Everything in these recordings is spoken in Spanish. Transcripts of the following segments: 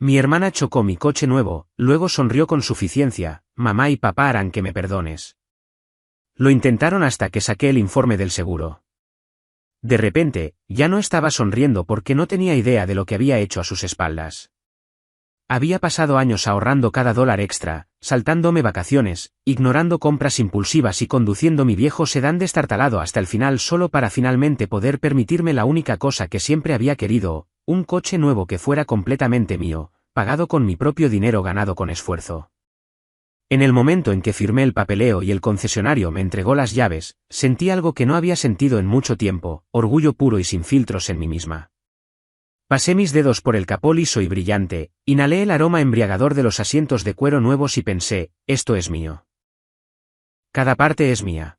Mi hermana chocó mi coche nuevo, luego sonrió con suficiencia, mamá y papá harán que me perdones. Lo intentaron hasta que saqué el informe del seguro. De repente, ya no estaba sonriendo porque no tenía idea de lo que había hecho a sus espaldas. Había pasado años ahorrando cada dólar extra, saltándome vacaciones, ignorando compras impulsivas y conduciendo mi viejo sedán destartalado hasta el final solo para finalmente poder permitirme la única cosa que siempre había querido, un coche nuevo que fuera completamente mío, pagado con mi propio dinero ganado con esfuerzo. En el momento en que firmé el papeleo y el concesionario me entregó las llaves, sentí algo que no había sentido en mucho tiempo, orgullo puro y sin filtros en mí misma. Pasé mis dedos por el capó liso y brillante, inhalé el aroma embriagador de los asientos de cuero nuevos y pensé, esto es mío. Cada parte es mía.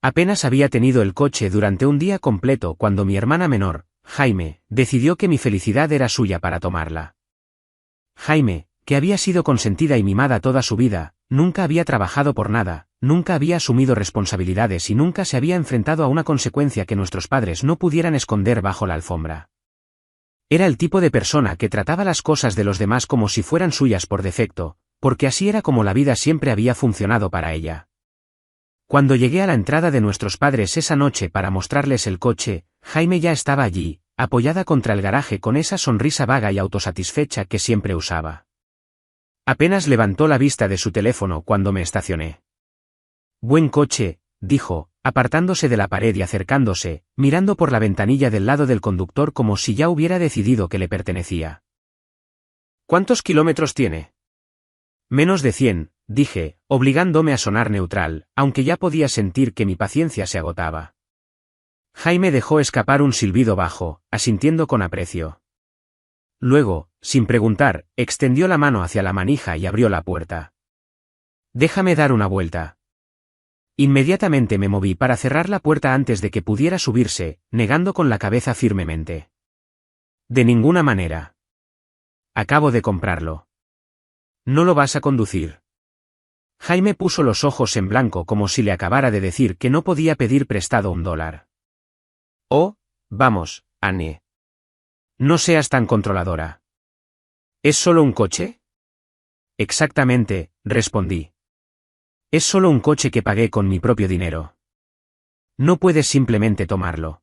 Apenas había tenido el coche durante un día completo cuando mi hermana menor, Jaime, decidió que mi felicidad era suya para tomarla. Jaime, que había sido consentida y mimada toda su vida, nunca había trabajado por nada, nunca había asumido responsabilidades y nunca se había enfrentado a una consecuencia que nuestros padres no pudieran esconder bajo la alfombra. Era el tipo de persona que trataba las cosas de los demás como si fueran suyas por defecto, porque así era como la vida siempre había funcionado para ella. Cuando llegué a la entrada de nuestros padres esa noche para mostrarles el coche, Jaime ya estaba allí, apoyada contra el garaje con esa sonrisa vaga y autosatisfecha que siempre usaba. Apenas levantó la vista de su teléfono cuando me estacioné. Buen coche, dijo, apartándose de la pared y acercándose, mirando por la ventanilla del lado del conductor como si ya hubiera decidido que le pertenecía. ¿Cuántos kilómetros tiene? Menos de 100, dije, obligándome a sonar neutral, aunque ya podía sentir que mi paciencia se agotaba. Jaime dejó escapar un silbido bajo, asintiendo con aprecio. Luego, sin preguntar, extendió la mano hacia la manija y abrió la puerta. Déjame dar una vuelta. Inmediatamente me moví para cerrar la puerta antes de que pudiera subirse, negando con la cabeza firmemente. De ninguna manera. Acabo de comprarlo. ¿No lo vas a conducir? Jaime puso los ojos en blanco como si le acabara de decir que no podía pedir prestado $1. Oh, vamos, Anne. No seas tan controladora. ¿Es solo un coche? Exactamente, respondí. Es solo un coche que pagué con mi propio dinero. No puedes simplemente tomarlo.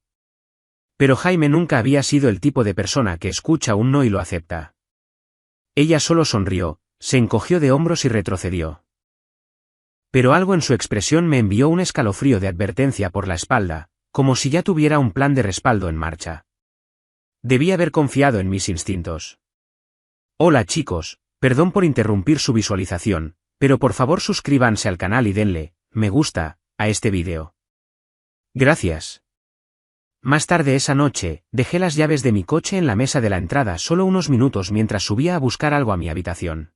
Pero Jaime nunca había sido el tipo de persona que escucha un no y lo acepta. Ella solo sonrió, se encogió de hombros y retrocedió. Pero algo en su expresión me envió un escalofrío de advertencia por la espalda, como si ya tuviera un plan de respaldo en marcha. Debí haber confiado en mis instintos. Hola chicos, perdón por interrumpir su visualización, pero por favor suscríbanse al canal y denle me gusta a este vídeo. Gracias. Más tarde esa noche, dejé las llaves de mi coche en la mesa de la entrada solo unos minutos mientras subía a buscar algo a mi habitación.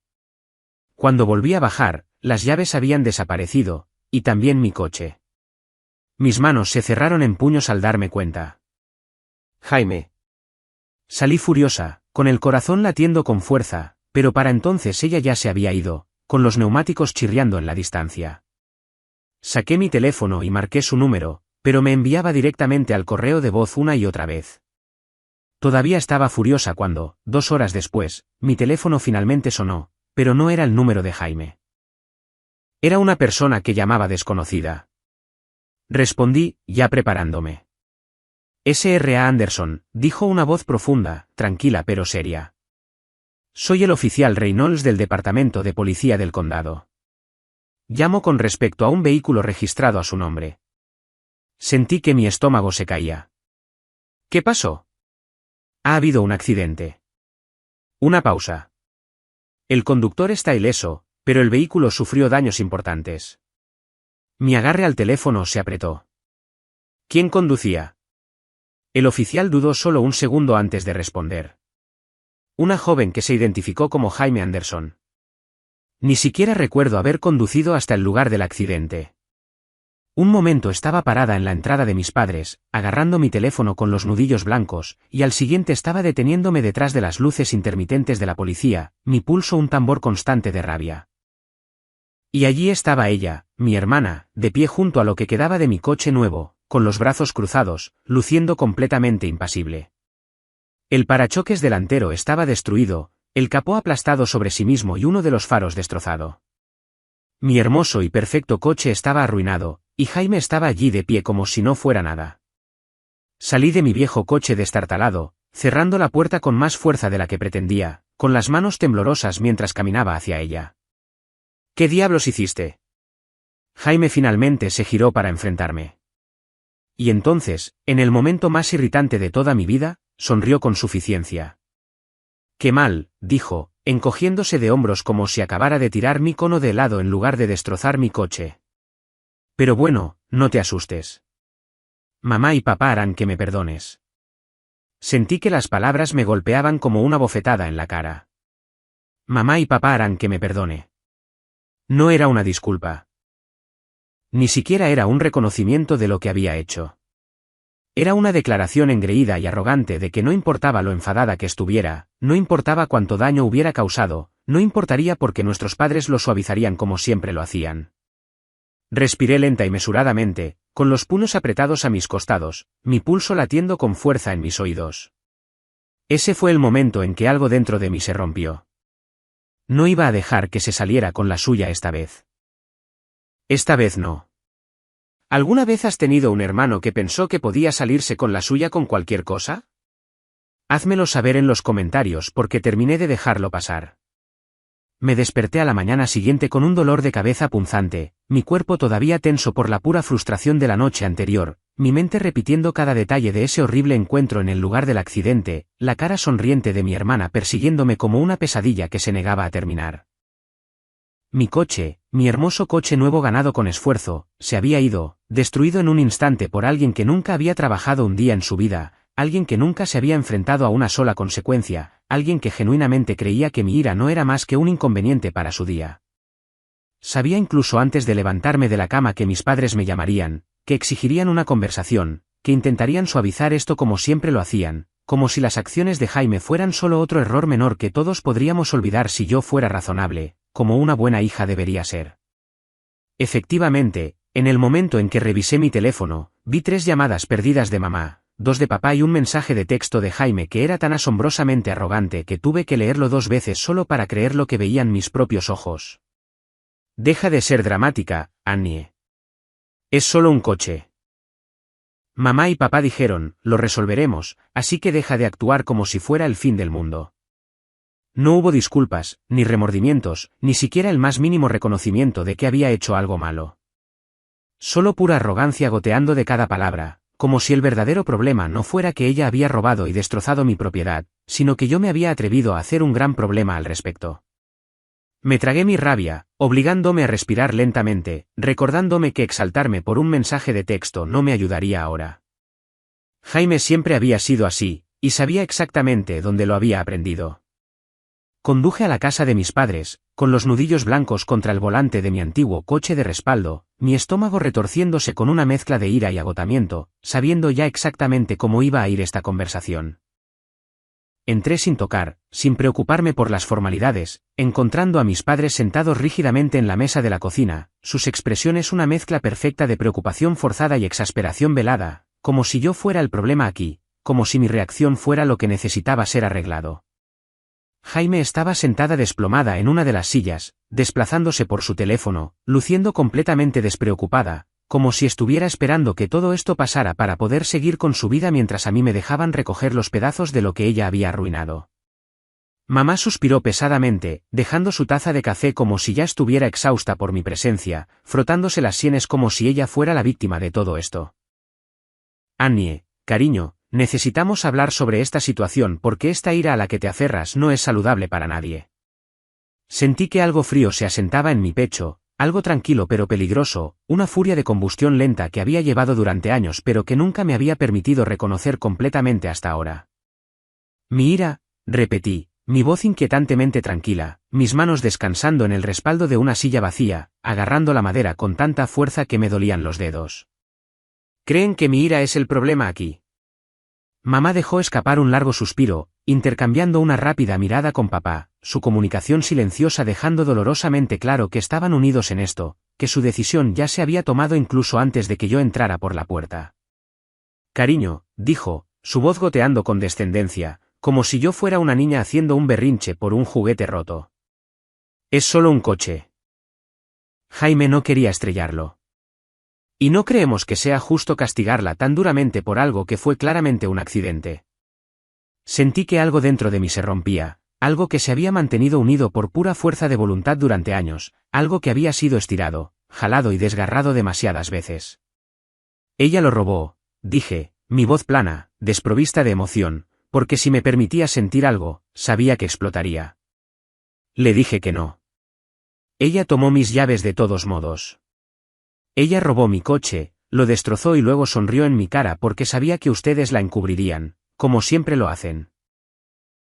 Cuando volví a bajar, las llaves habían desaparecido, y también mi coche. Mis manos se cerraron en puños al darme cuenta. Jaime. Salí furiosa, con el corazón latiendo con fuerza, pero para entonces ella ya se había ido, con los neumáticos chirriando en la distancia. Saqué mi teléfono y marqué su número, pero me enviaba directamente al correo de voz una y otra vez. Todavía estaba furiosa cuando, 2 horas después, mi teléfono finalmente sonó, pero no era el número de Jaime. Era una persona que llamaba desconocida. Respondí, ya preparándome. S.R.A. Anderson, dijo una voz profunda, tranquila pero seria. Soy el oficial Reynolds del Departamento de Policía del Condado. Llamo con respecto a un vehículo registrado a su nombre. Sentí que mi estómago se caía. ¿Qué pasó? Ha habido un accidente. Una pausa. El conductor está ileso, pero el vehículo sufrió daños importantes. Mi agarre al teléfono se apretó. ¿Quién conducía? El oficial dudó solo un segundo antes de responder. Una joven que se identificó como Jaime Anderson. Ni siquiera recuerdo haber conducido hasta el lugar del accidente. Un momento estaba parada en la entrada de mis padres, agarrando mi teléfono con los nudillos blancos, y al siguiente estaba deteniéndome detrás de las luces intermitentes de la policía, mi pulso un tambor constante de rabia. Y allí estaba ella, mi hermana, de pie junto a lo que quedaba de mi coche nuevo, con los brazos cruzados, luciendo completamente impasible. El parachoques delantero estaba destruido, El capó aplastado sobre sí mismo y uno de los faros destrozado. Mi hermoso y perfecto coche estaba arruinado, y Jaime estaba allí de pie como si no fuera nada. Salí de mi viejo coche destartalado, cerrando la puerta con más fuerza de la que pretendía, con las manos temblorosas mientras caminaba hacia ella. ¿Qué diablos hiciste? Jaime finalmente se giró para enfrentarme. Y entonces, en el momento más irritante de toda mi vida, sonrió con suficiencia. «Qué mal», dijo, encogiéndose de hombros como si acabara de tirar mi cono de helado en lugar de destrozar mi coche. «Pero bueno, no te asustes. Mamá y papá harán que me perdones». Sentí que las palabras me golpeaban como una bofetada en la cara. Mamá y papá harán que me perdone. No era una disculpa. Ni siquiera era un reconocimiento de lo que había hecho. Era una declaración engreída y arrogante de que no importaba lo enfadada que estuviera, no importaba cuánto daño hubiera causado, no importaría porque nuestros padres lo suavizarían como siempre lo hacían. Respiré lenta y mesuradamente, con los puños apretados a mis costados, mi pulso latiendo con fuerza en mis oídos. Ese fue el momento en que algo dentro de mí se rompió. No iba a dejar que se saliera con la suya esta vez. Esta vez no. ¿Alguna vez has tenido un hermano que pensó que podía salirse con la suya con cualquier cosa? Házmelo saber en los comentarios porque terminé de dejarlo pasar. Me desperté a la mañana siguiente con un dolor de cabeza punzante, mi cuerpo todavía tenso por la pura frustración de la noche anterior, mi mente repitiendo cada detalle de ese horrible encuentro en el lugar del accidente, la cara sonriente de mi hermana persiguiéndome como una pesadilla que se negaba a terminar. Mi coche, mi hermoso coche nuevo ganado con esfuerzo, se había ido, destruido en un instante por alguien que nunca había trabajado un día en su vida, alguien que nunca se había enfrentado a una sola consecuencia, alguien que genuinamente creía que mi ira no era más que un inconveniente para su día. Sabía incluso antes de levantarme de la cama que mis padres me llamarían, que exigirían una conversación, que intentarían suavizar esto como siempre lo hacían, como si las acciones de Jaime fueran solo otro error menor que todos podríamos olvidar si yo fuera razonable, como una buena hija debería ser. Efectivamente, en el momento en que revisé mi teléfono, vi 3 llamadas perdidas de mamá, 2 de papá y un mensaje de texto de Jaime que era tan asombrosamente arrogante que tuve que leerlo 2 veces solo para creer lo que veían mis propios ojos. Deja de ser dramática, Annie. Es solo un coche. Mamá y papá dijeron, lo resolveremos, así que deja de actuar como si fuera el fin del mundo. No hubo disculpas, ni remordimientos, ni siquiera el más mínimo reconocimiento de que había hecho algo malo. Solo pura arrogancia goteando de cada palabra, como si el verdadero problema no fuera que ella había robado y destrozado mi propiedad, sino que yo me había atrevido a hacer un gran problema al respecto. Me tragué mi rabia, obligándome a respirar lentamente, recordándome que exaltarme por un mensaje de texto no me ayudaría ahora. Jaime siempre había sido así, y sabía exactamente dónde lo había aprendido. Conduje a la casa de mis padres, con los nudillos blancos contra el volante de mi antiguo coche de respaldo, mi estómago retorciéndose con una mezcla de ira y agotamiento, sabiendo ya exactamente cómo iba a ir esta conversación. Entré sin tocar, sin preocuparme por las formalidades, encontrando a mis padres sentados rígidamente en la mesa de la cocina, sus expresiones una mezcla perfecta de preocupación forzada y exasperación velada, como si yo fuera el problema aquí, como si mi reacción fuera lo que necesitaba ser arreglado. Jaime estaba sentada desplomada en una de las sillas, desplazándose por su teléfono, luciendo completamente despreocupada, como si estuviera esperando que todo esto pasara para poder seguir con su vida mientras a mí me dejaban recoger los pedazos de lo que ella había arruinado. Mamá suspiró pesadamente, dejando su taza de café como si ya estuviera exhausta por mi presencia, frotándose las sienes como si ella fuera la víctima de todo esto. Annie, cariño, necesitamos hablar sobre esta situación porque esta ira a la que te aferras no es saludable para nadie. Sentí que algo frío se asentaba en mi pecho, algo tranquilo pero peligroso, una furia de combustión lenta que había llevado durante años pero que nunca me había permitido reconocer completamente hasta ahora. Mi ira, repetí, mi voz inquietantemente tranquila, mis manos descansando en el respaldo de una silla vacía, agarrando la madera con tanta fuerza que me dolían los dedos. ¿Creen que mi ira es el problema aquí? Mamá dejó escapar un largo suspiro, intercambiando una rápida mirada con papá, su comunicación silenciosa dejando dolorosamente claro que estaban unidos en esto, que su decisión ya se había tomado incluso antes de que yo entrara por la puerta. Cariño, dijo, su voz goteando con descendencia, como si yo fuera una niña haciendo un berrinche por un juguete roto. Es solo un coche. Jaime no quería estrellarlo. Y no creemos que sea justo castigarla tan duramente por algo que fue claramente un accidente. Sentí que algo dentro de mí se rompía, algo que se había mantenido unido por pura fuerza de voluntad durante años, algo que había sido estirado, jalado y desgarrado demasiadas veces. Ella lo robó, dije, mi voz plana, desprovista de emoción, porque si me permitía sentir algo, sabía que explotaría. Le dije que no. Ella tomó mis llaves de todos modos. Ella robó mi coche, lo destrozó y luego sonrió en mi cara porque sabía que ustedes la encubrirían, como siempre lo hacen.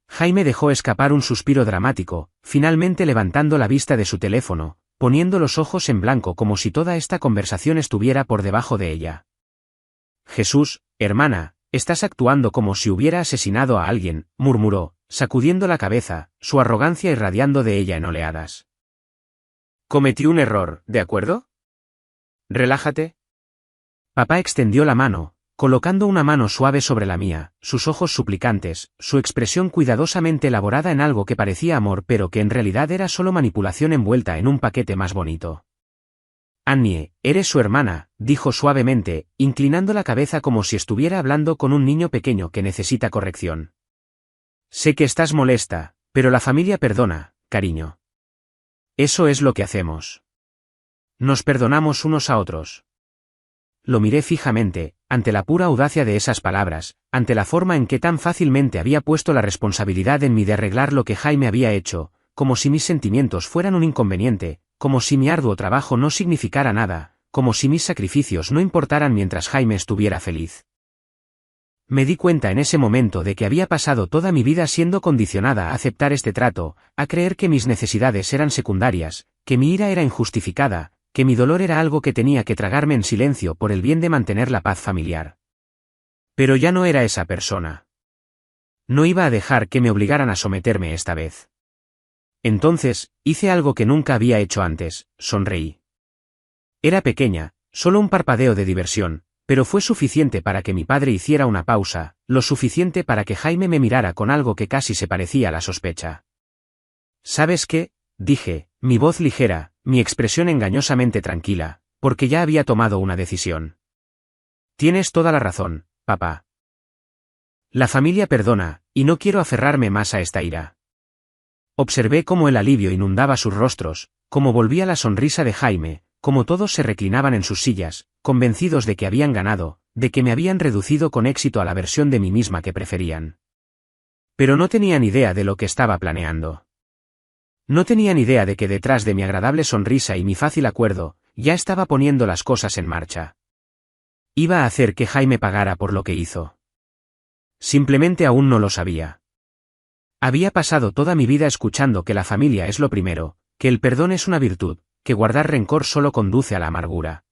Jaime dejó escapar un suspiro dramático, finalmente levantando la vista de su teléfono, poniendo los ojos en blanco como si toda esta conversación estuviera por debajo de ella. Jesús, hermana, estás actuando como si hubiera asesinado a alguien, murmuró, sacudiendo la cabeza, su arrogancia irradiando de ella en oleadas. Cometí un error, ¿de acuerdo? Relájate. Papá extendió la mano, colocando una mano suave sobre la mía, sus ojos suplicantes, su expresión cuidadosamente elaborada en algo que parecía amor pero que en realidad era solo manipulación envuelta en un paquete más bonito. Annie, eres su hermana, dijo suavemente, inclinando la cabeza como si estuviera hablando con un niño pequeño que necesita corrección. Sé que estás molesta, pero la familia perdona, cariño. Eso es lo que hacemos. Nos perdonamos unos a otros. Lo miré fijamente, ante la pura audacia de esas palabras, ante la forma en que tan fácilmente había puesto la responsabilidad en mí de arreglar lo que Jaime había hecho, como si mis sentimientos fueran un inconveniente, como si mi arduo trabajo no significara nada, como si mis sacrificios no importaran mientras Jaime estuviera feliz. Me di cuenta en ese momento de que había pasado toda mi vida siendo condicionada a aceptar este trato, a creer que mis necesidades eran secundarias, que mi ira era injustificada, que mi dolor era algo que tenía que tragarme en silencio por el bien de mantener la paz familiar. Pero ya no era esa persona. No iba a dejar que me obligaran a someterme esta vez. Entonces, hice algo que nunca había hecho antes, sonreí. Era pequeña, solo un parpadeo de diversión, pero fue suficiente para que mi padre hiciera una pausa, lo suficiente para que Jaime me mirara con algo que casi se parecía a la sospecha. ¿Sabes qué? Dije, mi voz ligera, mi expresión engañosamente tranquila, porque ya había tomado una decisión. Tienes toda la razón, papá. La familia perdona, y no quiero aferrarme más a esta ira. Observé cómo el alivio inundaba sus rostros, cómo volvía la sonrisa de Jaime, cómo todos se reclinaban en sus sillas, convencidos de que habían ganado, de que me habían reducido con éxito a la versión de mí misma que preferían. Pero no tenían idea de lo que estaba planeando. No tenían idea de que detrás de mi agradable sonrisa y mi fácil acuerdo, ya estaba poniendo las cosas en marcha. Iba a hacer que Jaime pagara por lo que hizo. Simplemente aún no lo sabía. Había pasado toda mi vida escuchando que la familia es lo primero, que el perdón es una virtud, que guardar rencor solo conduce a la amargura.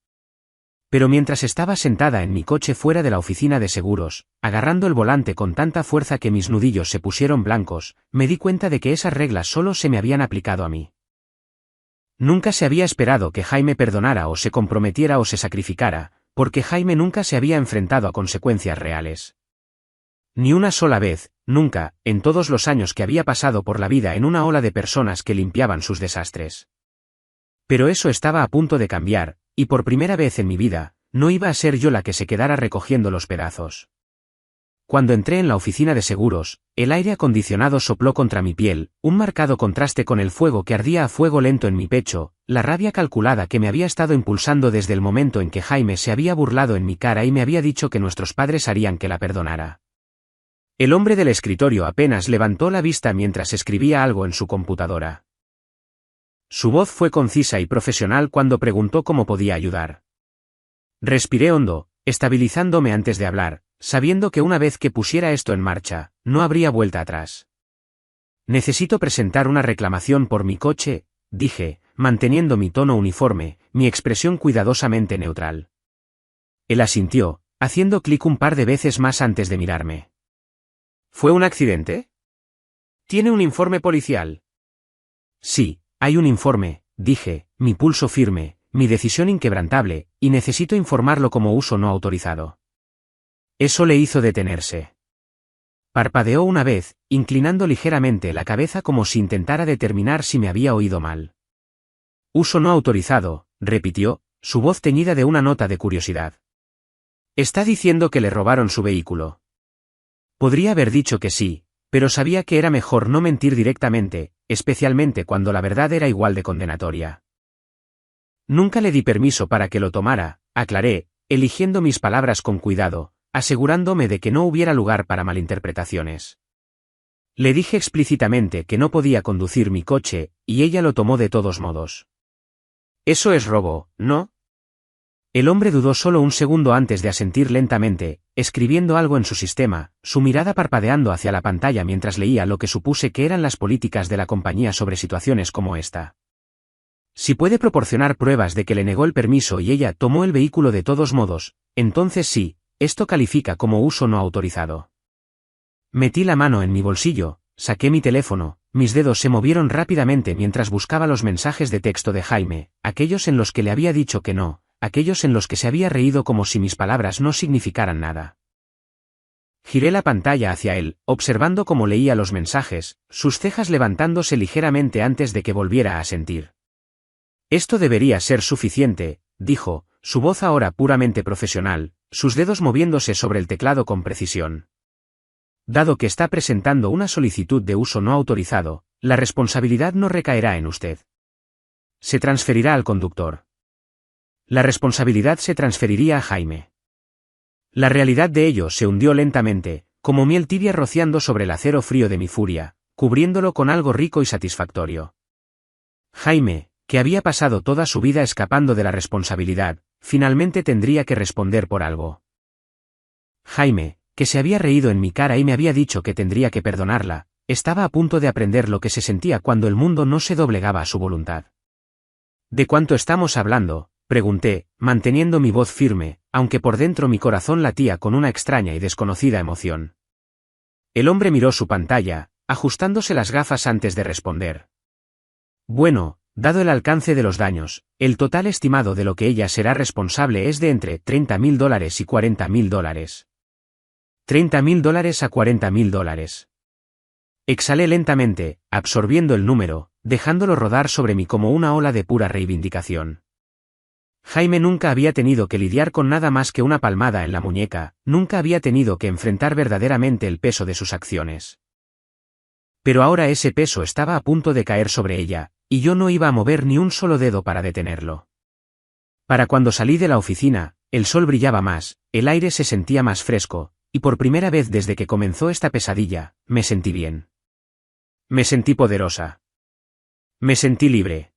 Pero mientras estaba sentada en mi coche fuera de la oficina de seguros, agarrando el volante con tanta fuerza que mis nudillos se pusieron blancos, me di cuenta de que esas reglas solo se me habían aplicado a mí. Nunca se había esperado que Jaime perdonara o se comprometiera o se sacrificara, porque Jaime nunca se había enfrentado a consecuencias reales. Ni una sola vez, nunca, en todos los años que había pasado por la vida en una ola de personas que limpiaban sus desastres. Pero eso estaba a punto de cambiar, y por primera vez en mi vida, no iba a ser yo la que se quedara recogiendo los pedazos. Cuando entré en la oficina de seguros, el aire acondicionado sopló contra mi piel, un marcado contraste con el fuego que ardía a fuego lento en mi pecho, la rabia calculada que me había estado impulsando desde el momento en que Jaime se había burlado en mi cara y me había dicho que nuestros padres harían que la perdonara. El hombre del escritorio apenas levantó la vista mientras escribía algo en su computadora. Su voz fue concisa y profesional cuando preguntó cómo podía ayudar. Respiré hondo, estabilizándome antes de hablar, sabiendo que una vez que pusiera esto en marcha, no habría vuelta atrás. Necesito presentar una reclamación por mi coche, dije, manteniendo mi tono uniforme, mi expresión cuidadosamente neutral. Él asintió, haciendo clic un par de veces más antes de mirarme. ¿Fue un accidente? ¿Tiene un informe policial? Sí. Hay un informe, dije, mi pulso firme, mi decisión inquebrantable, y necesito informarlo como uso no autorizado. Eso le hizo detenerse. Parpadeó una vez, inclinando ligeramente la cabeza como si intentara determinar si me había oído mal. Uso no autorizado, repitió, su voz teñida de una nota de curiosidad. ¿Está diciendo que le robaron su vehículo? Podría haber dicho que sí, pero sabía que era mejor no mentir directamente, especialmente cuando la verdad era igual de condenatoria. Nunca le di permiso para que lo tomara, aclaré, eligiendo mis palabras con cuidado, asegurándome de que no hubiera lugar para malinterpretaciones. Le dije explícitamente que no podía conducir mi coche, y ella lo tomó de todos modos. Eso es robo, ¿no? El hombre dudó solo un segundo antes de asentir lentamente, escribiendo algo en su sistema, su mirada parpadeando hacia la pantalla mientras leía lo que supuse que eran las políticas de la compañía sobre situaciones como esta. Si puede proporcionar pruebas de que le negó el permiso y ella tomó el vehículo de todos modos, entonces sí, esto califica como uso no autorizado. Metí la mano en mi bolsillo, saqué mi teléfono, mis dedos se movieron rápidamente mientras buscaba los mensajes de texto de Jaime, aquellos en los que le había dicho que no, aquellos en los que se había reído como si mis palabras no significaran nada. Giré la pantalla hacia él, observando cómo leía los mensajes, sus cejas levantándose ligeramente antes de que volviera a asentir. Esto debería ser suficiente, dijo, su voz ahora puramente profesional, sus dedos moviéndose sobre el teclado con precisión. Dado que está presentando una solicitud de uso no autorizado, la responsabilidad no recaerá en usted. Se transferirá al conductor. La responsabilidad se transferiría a Jaime. La realidad de ello se hundió lentamente, como miel tibia rociando sobre el acero frío de mi furia, cubriéndolo con algo rico y satisfactorio. Jaime, que había pasado toda su vida escapando de la responsabilidad, finalmente tendría que responder por algo. Jaime, que se había reído en mi cara y me había dicho que tendría que perdonarla, estaba a punto de aprender lo que se sentía cuando el mundo no se doblegaba a su voluntad. ¿De cuánto estamos hablando?, pregunté, manteniendo mi voz firme, aunque por dentro mi corazón latía con una extraña y desconocida emoción. El hombre miró su pantalla, ajustándose las gafas antes de responder. Bueno, dado el alcance de los daños, el total estimado de lo que ella será responsable es de entre $30.000 y $40.000. $30.000 a $40.000. Exhalé lentamente, absorbiendo el número, dejándolo rodar sobre mí como una ola de pura reivindicación. Jaime nunca había tenido que lidiar con nada más que una palmada en la muñeca, nunca había tenido que enfrentar verdaderamente el peso de sus acciones. Pero ahora ese peso estaba a punto de caer sobre ella, y yo no iba a mover ni un solo dedo para detenerlo. Para cuando salí de la oficina, el sol brillaba más, el aire se sentía más fresco, y por primera vez desde que comenzó esta pesadilla, me sentí bien. Me sentí poderosa. Me sentí libre.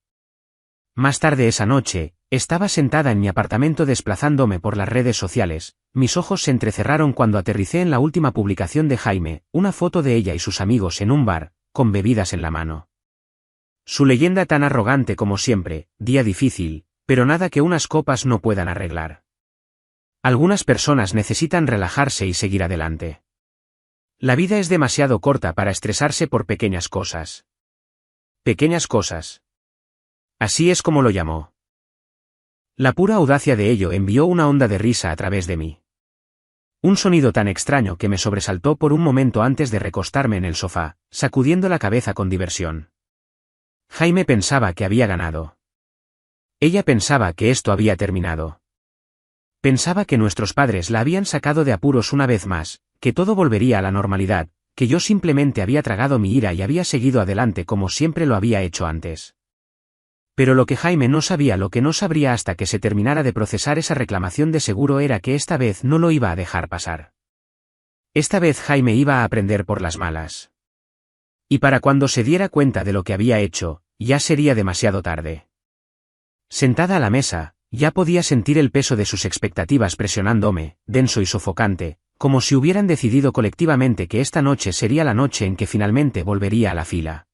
Más tarde esa noche, estaba sentada en mi apartamento desplazándome por las redes sociales, mis ojos se entrecerraron cuando aterricé en la última publicación de Jaime, una foto de ella y sus amigos en un bar, con bebidas en la mano. Su leyenda tan arrogante como siempre, día difícil, pero nada que unas copas no puedan arreglar. Algunas personas necesitan relajarse y seguir adelante. La vida es demasiado corta para estresarse por pequeñas cosas. Pequeñas cosas. Así es como lo llamó. La pura audacia de ello envió una onda de risa a través de mí. Un sonido tan extraño que me sobresaltó por un momento antes de recostarme en el sofá, sacudiendo la cabeza con diversión. Jaime pensaba que había ganado. Ella pensaba que esto había terminado. Pensaba que nuestros padres la habían sacado de apuros una vez más, que todo volvería a la normalidad, que yo simplemente había tragado mi ira y había seguido adelante como siempre lo había hecho antes. Pero lo que Jaime no sabía, lo que no sabría hasta que se terminara de procesar esa reclamación de seguro era que esta vez no lo iba a dejar pasar. Esta vez Jaime iba a aprender por las malas. Y para cuando se diera cuenta de lo que había hecho, ya sería demasiado tarde. Sentada a la mesa, ya podía sentir el peso de sus expectativas presionándome, denso y sofocante, como si hubieran decidido colectivamente que esta noche sería la noche en que finalmente volvería a la fila.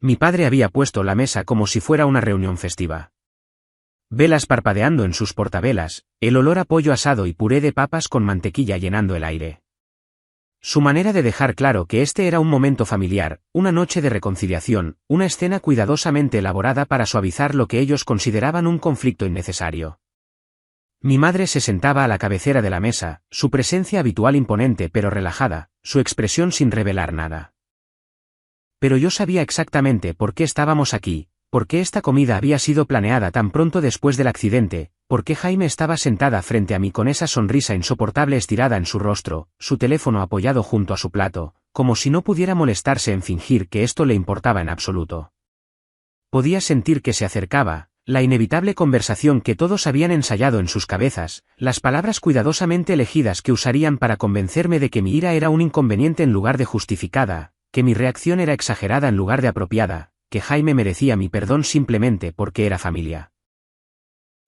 Mi padre había puesto la mesa como si fuera una reunión festiva. Velas parpadeando en sus portavelas, el olor a pollo asado y puré de papas con mantequilla llenando el aire. Su manera de dejar claro que este era un momento familiar, una noche de reconciliación, una escena cuidadosamente elaborada para suavizar lo que ellos consideraban un conflicto innecesario. Mi madre se sentaba a la cabecera de la mesa, su presencia habitual imponente pero relajada, su expresión sin revelar nada. Pero yo sabía exactamente por qué estábamos aquí, por qué esta comida había sido planeada tan pronto después del accidente, por qué Jaime estaba sentada frente a mí con esa sonrisa insoportable estirada en su rostro, su teléfono apoyado junto a su plato, como si no pudiera molestarse en fingir que esto le importaba en absoluto. Podía sentir que se acercaba, la inevitable conversación que todos habían ensayado en sus cabezas, las palabras cuidadosamente elegidas que usarían para convencerme de que mi ira era un inconveniente en lugar de justificada, que mi reacción era exagerada en lugar de apropiada, que Jaime merecía mi perdón simplemente porque era familia.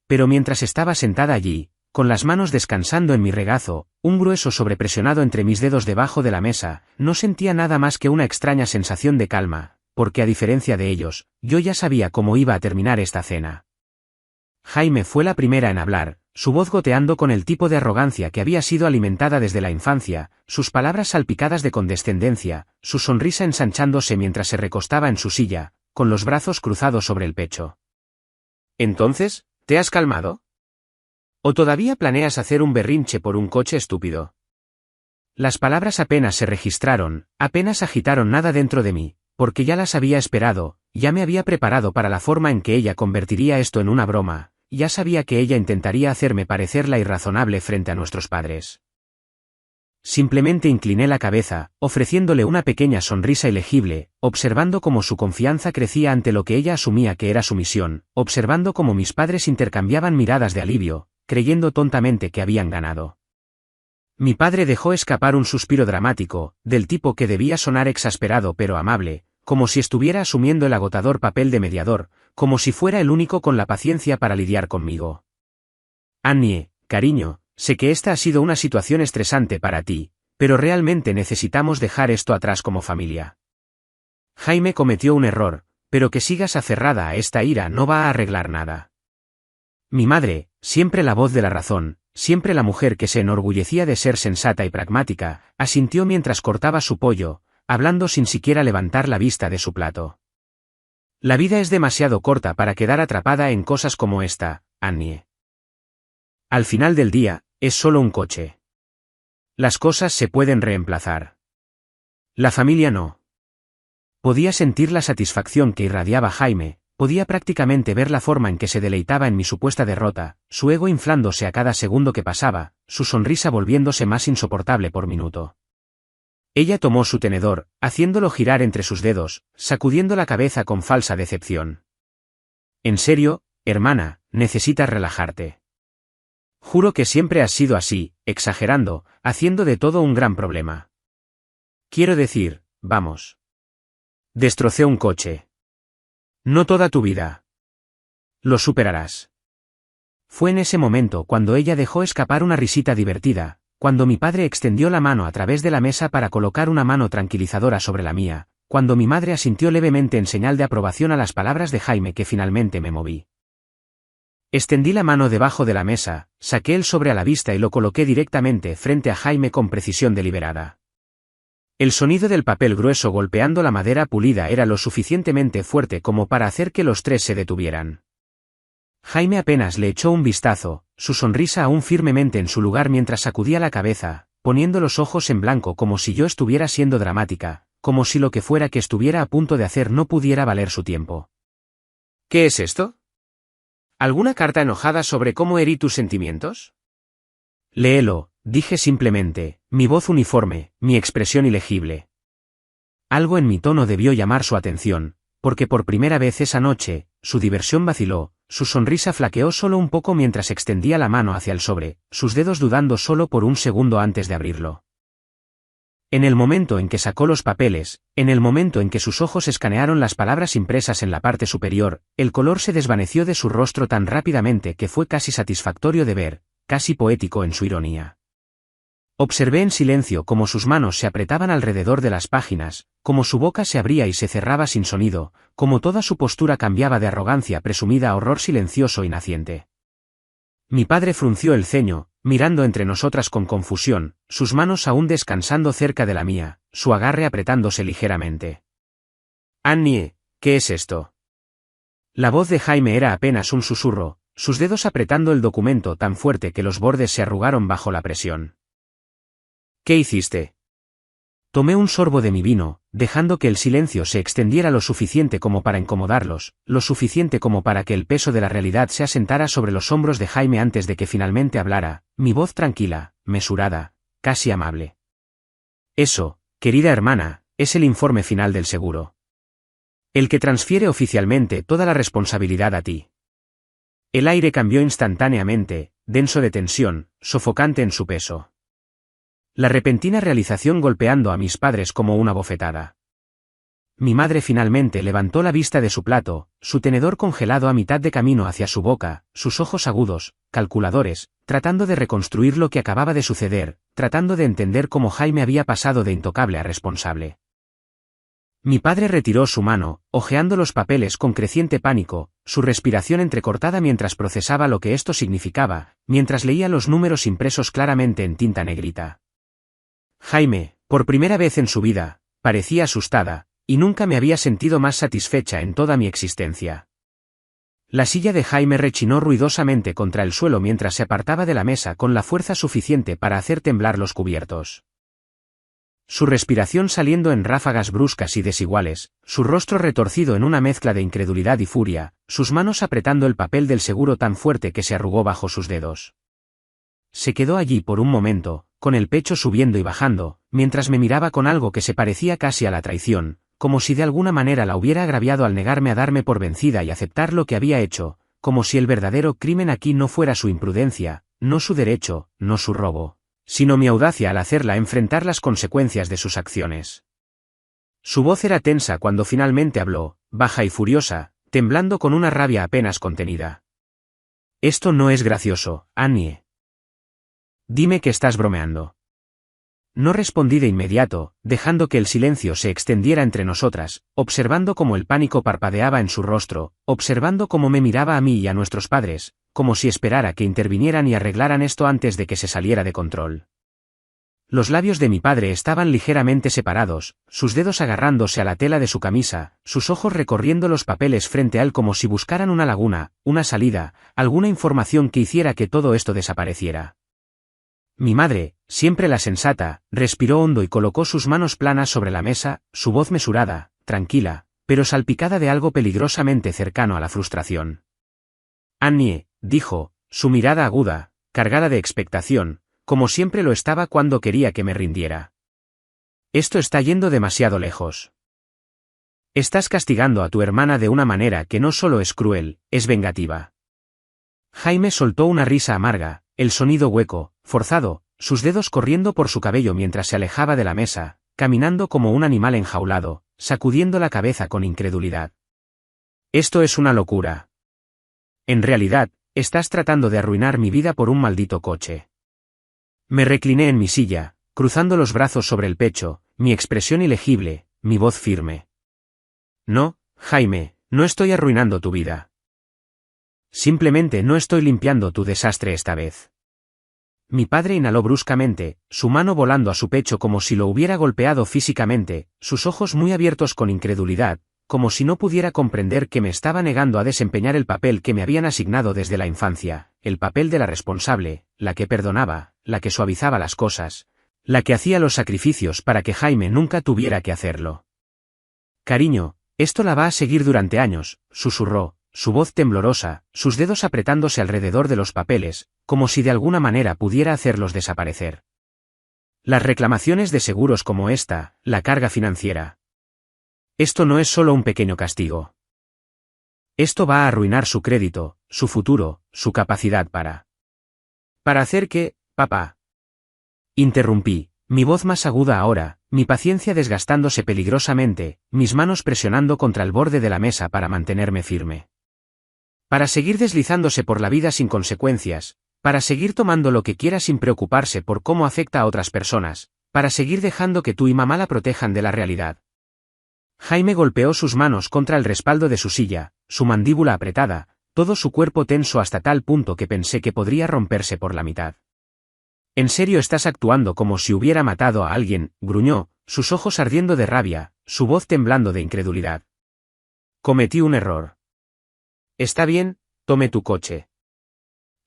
Pero mientras estaba sentada allí, con las manos descansando en mi regazo, un grueso sobrepresionado entre mis dedos debajo de la mesa, no sentía nada más que una extraña sensación de calma, porque a diferencia de ellos, yo ya sabía cómo iba a terminar esta cena. Jaime fue la primera en hablar, su voz goteando con el tipo de arrogancia que había sido alimentada desde la infancia, sus palabras salpicadas de condescendencia, su sonrisa ensanchándose mientras se recostaba en su silla, con los brazos cruzados sobre el pecho. ¿Entonces, te has calmado? ¿O todavía planeas hacer un berrinche por un coche estúpido? Las palabras apenas se registraron, apenas agitaron nada dentro de mí, porque ya las había esperado, ya me había preparado para la forma en que ella convertiría esto en una broma, ya sabía que ella intentaría hacerme parecer la irrazonable frente a nuestros padres. Simplemente incliné la cabeza, ofreciéndole una pequeña sonrisa ilegible, observando cómo su confianza crecía ante lo que ella asumía que era su misión, observando cómo mis padres intercambiaban miradas de alivio, creyendo tontamente que habían ganado. Mi padre dejó escapar un suspiro dramático, del tipo que debía sonar exasperado pero amable, como si estuviera asumiendo el agotador papel de mediador, como si fuera el único con la paciencia para lidiar conmigo. Annie, cariño, sé que esta ha sido una situación estresante para ti, pero realmente necesitamos dejar esto atrás como familia. Jaime cometió un error, pero que sigas aferrada a esta ira no va a arreglar nada. Mi madre, siempre la voz de la razón, siempre la mujer que se enorgullecía de ser sensata y pragmática, asintió mientras cortaba su pollo, hablando sin siquiera levantar la vista de su plato. La vida es demasiado corta para quedar atrapada en cosas como esta, Annie. Al final del día, es solo un coche. Las cosas se pueden reemplazar. La familia no. Podía sentir la satisfacción que irradiaba Jaime, podía prácticamente ver la forma en que se deleitaba en mi supuesta derrota, su ego inflándose a cada segundo que pasaba, su sonrisa volviéndose más insoportable por minuto. Ella tomó su tenedor, haciéndolo girar entre sus dedos, sacudiendo la cabeza con falsa decepción. En serio, hermana, necesitas relajarte. Juro que siempre has sido así, exagerando, haciendo de todo un gran problema. Quiero decir, vamos. Destrocé un coche. No toda tu vida. Lo superarás. Fue en ese momento cuando ella dejó escapar una risita divertida, cuando mi padre extendió la mano a través de la mesa para colocar una mano tranquilizadora sobre la mía, cuando mi madre asintió levemente en señal de aprobación a las palabras de Jaime que finalmente me moví. Extendí la mano debajo de la mesa, saqué el sobre a la vista y lo coloqué directamente frente a Jaime con precisión deliberada. El sonido del papel grueso golpeando la madera pulida era lo suficientemente fuerte como para hacer que los tres se detuvieran. Jaime apenas le echó un vistazo, su sonrisa aún firmemente en su lugar mientras sacudía la cabeza, poniendo los ojos en blanco como si yo estuviera siendo dramática, como si lo que fuera que estuviera a punto de hacer no pudiera valer su tiempo. ¿Qué es esto? ¿Alguna carta enojada sobre cómo herí tus sentimientos? Léelo, dije simplemente, mi voz uniforme, mi expresión ilegible. Algo en mi tono debió llamar su atención, porque por primera vez esa noche, su diversión vaciló, su sonrisa flaqueó solo un poco mientras extendía la mano hacia el sobre, sus dedos dudando solo por un segundo antes de abrirlo. En el momento en que sacó los papeles, en el momento en que sus ojos escanearon las palabras impresas en la parte superior, el color se desvaneció de su rostro tan rápidamente que fue casi satisfactorio de ver, casi poético en su ironía. Observé en silencio cómo sus manos se apretaban alrededor de las páginas, cómo su boca se abría y se cerraba sin sonido, cómo toda su postura cambiaba de arrogancia presumida a horror silencioso y naciente. Mi padre frunció el ceño, mirando entre nosotras con confusión, sus manos aún descansando cerca de la mía, su agarre apretándose ligeramente. Annie, ¿qué es esto? La voz de Jaime era apenas un susurro, sus dedos apretando el documento tan fuerte que los bordes se arrugaron bajo la presión. ¿Qué hiciste? Tomé un sorbo de mi vino, dejando que el silencio se extendiera lo suficiente como para incomodarlos, lo suficiente como para que el peso de la realidad se asentara sobre los hombros de Jaime antes de que finalmente hablara, mi voz tranquila, mesurada, casi amable. Eso, querida hermana, es el informe final del seguro. El que transfiere oficialmente toda la responsabilidad a ti. El aire cambió instantáneamente, denso de tensión, sofocante en su peso. La repentina realización golpeando a mis padres como una bofetada. Mi madre finalmente levantó la vista de su plato, su tenedor congelado a mitad de camino hacia su boca, sus ojos agudos, calculadores, tratando de reconstruir lo que acababa de suceder, tratando de entender cómo Jaime había pasado de intocable a responsable. Mi padre retiró su mano, hojeando los papeles con creciente pánico, su respiración entrecortada mientras procesaba lo que esto significaba, mientras leía los números impresos claramente en tinta negrita. Jaime, por primera vez en su vida, parecía asustada, y nunca me había sentido más satisfecha en toda mi existencia. La silla de Jaime rechinó ruidosamente contra el suelo mientras se apartaba de la mesa con la fuerza suficiente para hacer temblar los cubiertos. Su respiración saliendo en ráfagas bruscas y desiguales, su rostro retorcido en una mezcla de incredulidad y furia, sus manos apretando el papel del seguro tan fuerte que se arrugó bajo sus dedos. Se quedó allí por un momento, con el pecho subiendo y bajando, mientras me miraba con algo que se parecía casi a la traición, como si de alguna manera la hubiera agraviado al negarme a darme por vencida y aceptar lo que había hecho, como si el verdadero crimen aquí no fuera su imprudencia, no su derecho, no su robo, sino mi audacia al hacerla enfrentar las consecuencias de sus acciones. Su voz era tensa cuando finalmente habló, baja y furiosa, temblando con una rabia apenas contenida. Esto no es gracioso, Annie. Dime que estás bromeando. No respondí de inmediato, dejando que el silencio se extendiera entre nosotras, observando cómo el pánico parpadeaba en su rostro, observando cómo me miraba a mí y a nuestros padres, como si esperara que intervinieran y arreglaran esto antes de que se saliera de control. Los labios de mi padre estaban ligeramente separados, sus dedos agarrándose a la tela de su camisa, sus ojos recorriendo los papeles frente a él como si buscaran una laguna, una salida, alguna información que hiciera que todo esto desapareciera. Mi madre, siempre la sensata, respiró hondo y colocó sus manos planas sobre la mesa, su voz mesurada, tranquila, pero salpicada de algo peligrosamente cercano a la frustración. Annie, dijo, su mirada aguda, cargada de expectación, como siempre lo estaba cuando quería que me rindiera. Esto está yendo demasiado lejos. Estás castigando a tu hermana de una manera que no solo es cruel, es vengativa. Jaime soltó una risa amarga, el sonido hueco, forzado, sus dedos corriendo por su cabello mientras se alejaba de la mesa, caminando como un animal enjaulado, sacudiendo la cabeza con incredulidad. Esto es una locura. En realidad, estás tratando de arruinar mi vida por un maldito coche. Me recliné en mi silla, cruzando los brazos sobre el pecho, mi expresión ilegible, mi voz firme. No, Jaime, no estoy arruinando tu vida. Simplemente no estoy limpiando tu desastre esta vez. Mi padre inhaló bruscamente, su mano volando a su pecho como si lo hubiera golpeado físicamente, sus ojos muy abiertos con incredulidad, como si no pudiera comprender que me estaba negando a desempeñar el papel que me habían asignado desde la infancia, el papel de la responsable, la que perdonaba, la que suavizaba las cosas, la que hacía los sacrificios para que Jaime nunca tuviera que hacerlo. Cariño, esto la va a seguir durante años, susurró, su voz temblorosa, sus dedos apretándose alrededor de los papeles, como si de alguna manera pudiera hacerlos desaparecer. Las reclamaciones de seguros como esta, la carga financiera. Esto no es solo un pequeño castigo. Esto va a arruinar su crédito, su futuro, su capacidad para... ¿Para hacer qué, papá? Interrumpí, mi voz más aguda ahora, mi paciencia desgastándose peligrosamente, mis manos presionando contra el borde de la mesa para mantenerme firme. Para seguir deslizándose por la vida sin consecuencias, para seguir tomando lo que quiera sin preocuparse por cómo afecta a otras personas, para seguir dejando que tú y mamá la protejan de la realidad. Jaime golpeó sus manos contra el respaldo de su silla, su mandíbula apretada, todo su cuerpo tenso hasta tal punto que pensé que podría romperse por la mitad. ¿En serio estás actuando como si hubiera matado a alguien?, gruñó, sus ojos ardiendo de rabia, su voz temblando de incredulidad. Cometí un error. Está bien, tome tu coche.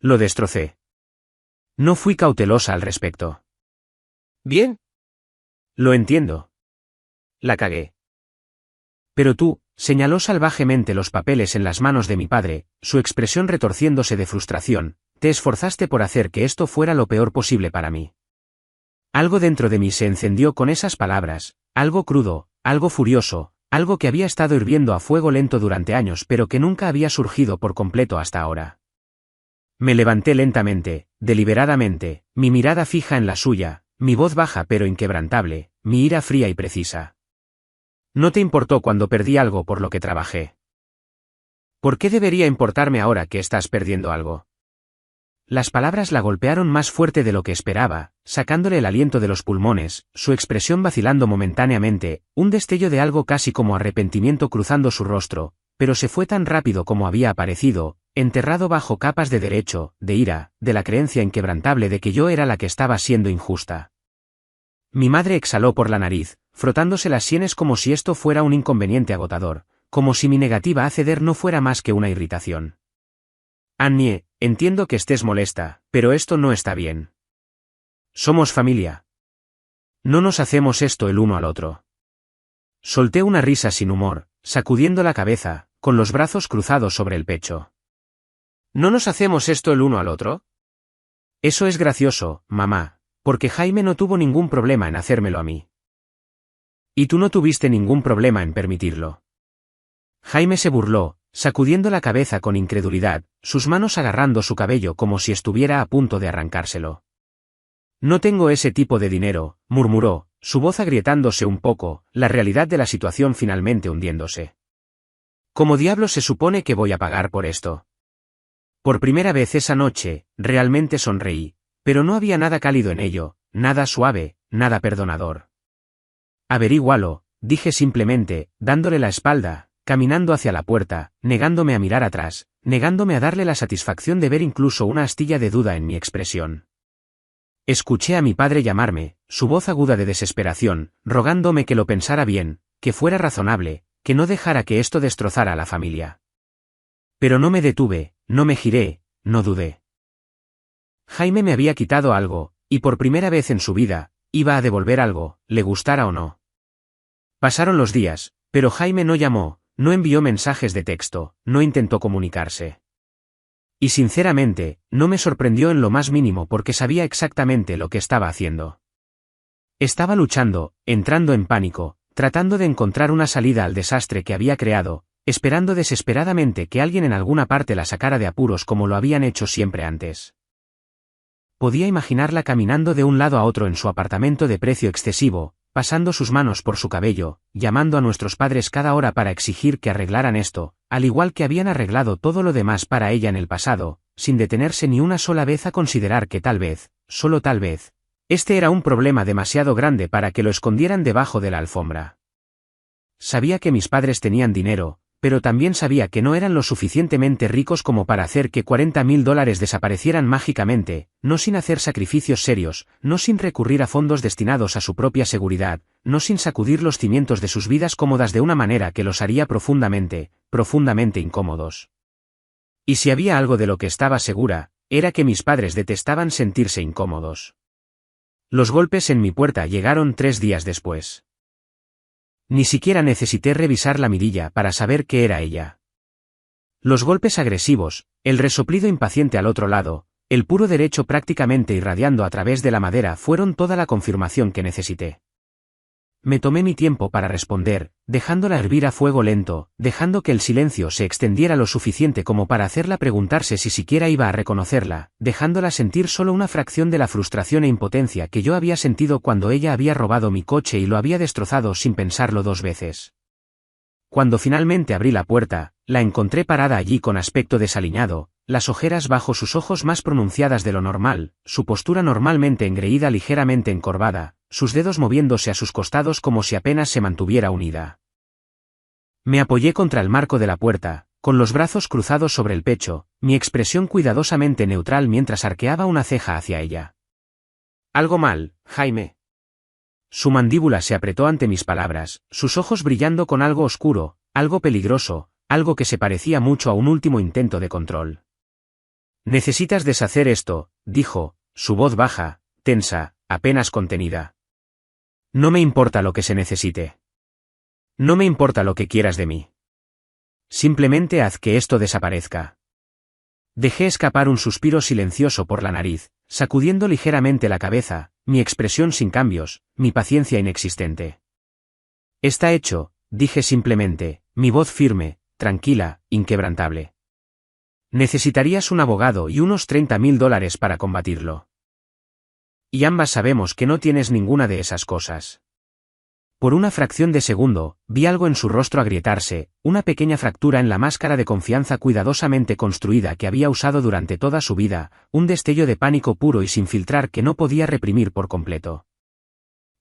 Lo destrocé. No fui cautelosa al respecto. Bien. Lo entiendo. La cagué. Pero tú, señaló salvajemente los papeles en las manos de mi padre, su expresión retorciéndose de frustración, te esforzaste por hacer que esto fuera lo peor posible para mí. Algo dentro de mí se encendió con esas palabras, algo crudo, algo furioso, algo que había estado hirviendo a fuego lento durante años pero que nunca había surgido por completo hasta ahora. Me levanté lentamente, deliberadamente, mi mirada fija en la suya, mi voz baja pero inquebrantable, mi ira fría y precisa. No te importó cuando perdí algo por lo que trabajé. ¿Por qué debería importarme ahora que estás perdiendo algo? Las palabras la golpearon más fuerte de lo que esperaba, sacándole el aliento de los pulmones, su expresión vacilando momentáneamente, un destello de algo casi como arrepentimiento cruzando su rostro, pero se fue tan rápido como había aparecido, enterrado bajo capas de derecho, de ira, de la creencia inquebrantable de que yo era la que estaba siendo injusta. Mi madre exhaló por la nariz, frotándose las sienes como si esto fuera un inconveniente agotador, como si mi negativa a ceder no fuera más que una irritación. Annie, entiendo que estés molesta, pero esto no está bien. Somos familia. No nos hacemos esto el uno al otro. Solté una risa sin humor, sacudiendo la cabeza, con los brazos cruzados sobre el pecho. ¿No nos hacemos esto el uno al otro? Eso es gracioso, mamá, porque Jaime no tuvo ningún problema en hacérmelo a mí. Y tú no tuviste ningún problema en permitirlo. Jaime se burló, sacudiendo la cabeza con incredulidad, sus manos agarrando su cabello como si estuviera a punto de arrancárselo. No tengo ese tipo de dinero, murmuró, su voz agrietándose un poco, la realidad de la situación finalmente hundiéndose. ¿Cómo diablos se supone que voy a pagar por esto? Por primera vez esa noche, realmente sonreí, pero no había nada cálido en ello, nada suave, nada perdonador. Averígualo, dije simplemente, dándole la espalda, caminando hacia la puerta, negándome a mirar atrás, negándome a darle la satisfacción de ver incluso una astilla de duda en mi expresión. Escuché a mi padre llamarme, su voz aguda de desesperación, rogándome que lo pensara bien, que fuera razonable, que no dejara que esto destrozara a la familia. Pero no me detuve, no me giré, no dudé. Jaime me había quitado algo, y por primera vez en su vida, iba a devolver algo, le gustara o no. Pasaron los días, pero Jaime no llamó, no envió mensajes de texto, no intentó comunicarse. Y sinceramente, no me sorprendió en lo más mínimo porque sabía exactamente lo que estaba haciendo. Estaba luchando, entrando en pánico, tratando de encontrar una salida al desastre que había creado, esperando desesperadamente que alguien en alguna parte la sacara de apuros como lo habían hecho siempre antes. Podía imaginarla caminando de un lado a otro en su apartamento de precio excesivo, pasando sus manos por su cabello, llamando a nuestros padres cada hora para exigir que arreglaran esto, al igual que habían arreglado todo lo demás para ella en el pasado, sin detenerse ni una sola vez a considerar que tal vez, solo tal vez, este era un problema demasiado grande para que lo escondieran debajo de la alfombra. Sabía que mis padres tenían dinero, pero también sabía que no eran lo suficientemente ricos como para hacer que $40.000 desaparecieran mágicamente, no sin hacer sacrificios serios, no sin recurrir a fondos destinados a su propia seguridad, no sin sacudir los cimientos de sus vidas cómodas de una manera que los haría profundamente, profundamente incómodos. Y si había algo de lo que estaba segura, era que mis padres detestaban sentirse incómodos. Los golpes en mi puerta llegaron 3 días después. Ni siquiera necesité revisar la mirilla para saber que era ella. Los golpes agresivos, el resoplido impaciente al otro lado, el puro derecho prácticamente irradiando a través de la madera fueron toda la confirmación que necesité. Me tomé mi tiempo para responder, dejándola hervir a fuego lento, dejando que el silencio se extendiera lo suficiente como para hacerla preguntarse si siquiera iba a reconocerla, dejándola sentir solo una fracción de la frustración e impotencia que yo había sentido cuando ella había robado mi coche y lo había destrozado sin pensarlo 2 veces. Cuando finalmente abrí la puerta, la encontré parada allí con aspecto desaliñado, las ojeras bajo sus ojos más pronunciadas de lo normal, su postura normalmente engreída ligeramente encorvada, sus dedos moviéndose a sus costados como si apenas se mantuviera unida. Me apoyé contra el marco de la puerta, con los brazos cruzados sobre el pecho, mi expresión cuidadosamente neutral mientras arqueaba una ceja hacia ella. «Algo mal, Jaime». Su mandíbula se apretó ante mis palabras, sus ojos brillando con algo oscuro, algo peligroso, algo que se parecía mucho a un último intento de control. Necesitas deshacer esto, dijo, su voz baja, tensa, apenas contenida. No me importa lo que se necesite. No me importa lo que quieras de mí. Simplemente haz que esto desaparezca. Dejé escapar un suspiro silencioso por la nariz, sacudiendo ligeramente la cabeza, mi expresión sin cambios, mi paciencia inexistente. Está hecho, dije simplemente, mi voz firme, tranquila, inquebrantable. Necesitarías un abogado y unos $30,000 para combatirlo. Y ambas sabemos que no tienes ninguna de esas cosas. Por una fracción de segundo, vi algo en su rostro agrietarse, una pequeña fractura en la máscara de confianza cuidadosamente construida que había usado durante toda su vida, un destello de pánico puro y sin filtrar que no podía reprimir por completo.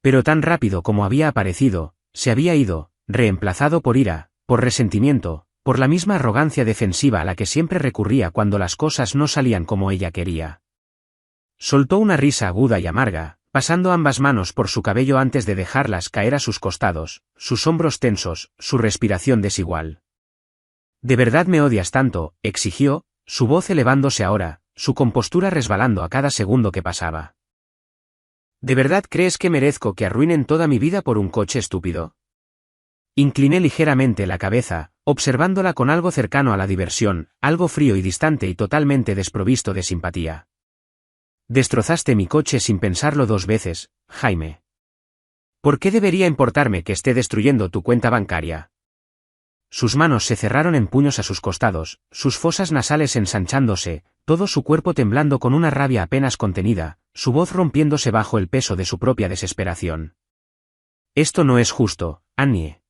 Pero tan rápido como había aparecido, se había ido, reemplazado por ira, por resentimiento, por la misma arrogancia defensiva a la que siempre recurría cuando las cosas no salían como ella quería. Soltó una risa aguda y amarga, pasando ambas manos por su cabello antes de dejarlas caer a sus costados, sus hombros tensos, su respiración desigual. ¿De verdad me odias tanto?, exigió, su voz elevándose ahora, su compostura resbalando a cada segundo que pasaba. ¿De verdad crees que merezco que arruinen toda mi vida por un coche estúpido? Incliné ligeramente la cabeza, observándola con algo cercano a la diversión, algo frío y distante y totalmente desprovisto de simpatía. Destrozaste mi coche sin pensarlo 2 veces, Jaime. ¿Por qué debería importarme que esté destruyendo tu cuenta bancaria? Sus manos se cerraron en puños a sus costados, sus fosas nasales ensanchándose, todo su cuerpo temblando con una rabia apenas contenida, su voz rompiéndose bajo el peso de su propia desesperación. Esto no es justo, Annie.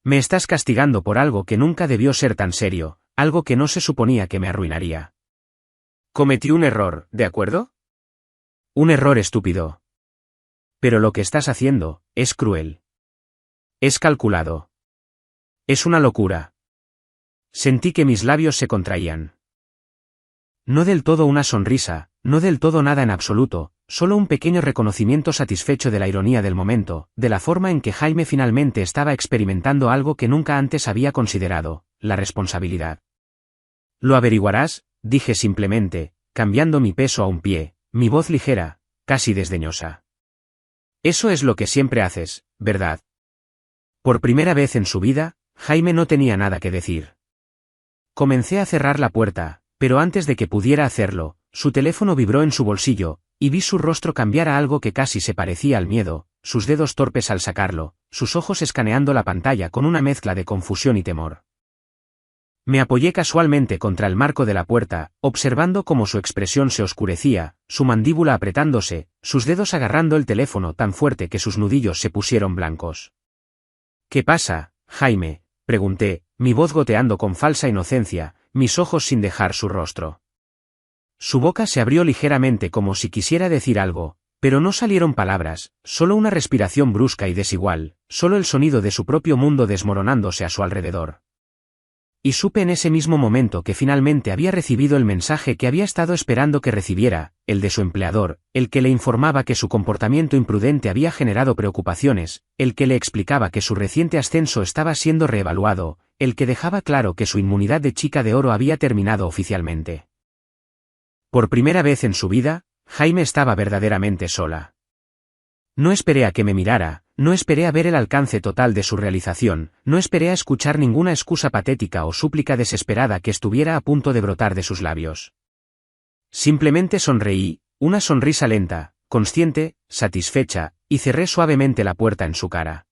Me estás castigando por algo que nunca debió ser tan serio, algo que no se suponía que me arruinaría. Cometí un error, ¿de acuerdo? Un error estúpido. Pero lo que estás haciendo, es cruel. Es calculado. Es una locura. Sentí que mis labios se contraían. No del todo una sonrisa, no del todo nada en absoluto, solo un pequeño reconocimiento satisfecho de la ironía del momento, de la forma en que Jaime finalmente estaba experimentando algo que nunca antes había considerado, la responsabilidad. Lo averiguarás, dije simplemente, cambiando mi peso a un pie, mi voz ligera, casi desdeñosa. Eso es lo que siempre haces, ¿verdad? Por primera vez en su vida, Jaime no tenía nada que decir. Comencé a cerrar la puerta, pero antes de que pudiera hacerlo, su teléfono vibró en su bolsillo, y vi su rostro cambiar a algo que casi se parecía al miedo, sus dedos torpes al sacarlo, sus ojos escaneando la pantalla con una mezcla de confusión y temor. Me apoyé casualmente contra el marco de la puerta, observando cómo su expresión se oscurecía, su mandíbula apretándose, sus dedos agarrando el teléfono tan fuerte que sus nudillos se pusieron blancos. ¿Qué pasa, Jaime?, pregunté, mi voz goteando con falsa inocencia, mis ojos sin dejar su rostro. Su boca se abrió ligeramente como si quisiera decir algo, pero no salieron palabras, solo una respiración brusca y desigual, solo el sonido de su propio mundo desmoronándose a su alrededor. Y supe en ese mismo momento que finalmente había recibido el mensaje que había estado esperando que recibiera, el de su empleador, el que le informaba que su comportamiento imprudente había generado preocupaciones, el que le explicaba que su reciente ascenso estaba siendo reevaluado, el que dejaba claro que su inmunidad de chica de oro había terminado oficialmente. Por primera vez en su vida, Jaime estaba verdaderamente sola. No esperé a que me mirara, no esperé a ver el alcance total de su realización, no esperé a escuchar ninguna excusa patética o súplica desesperada que estuviera a punto de brotar de sus labios. Simplemente sonreí, una sonrisa lenta, consciente, satisfecha, y cerré suavemente la puerta en su cara.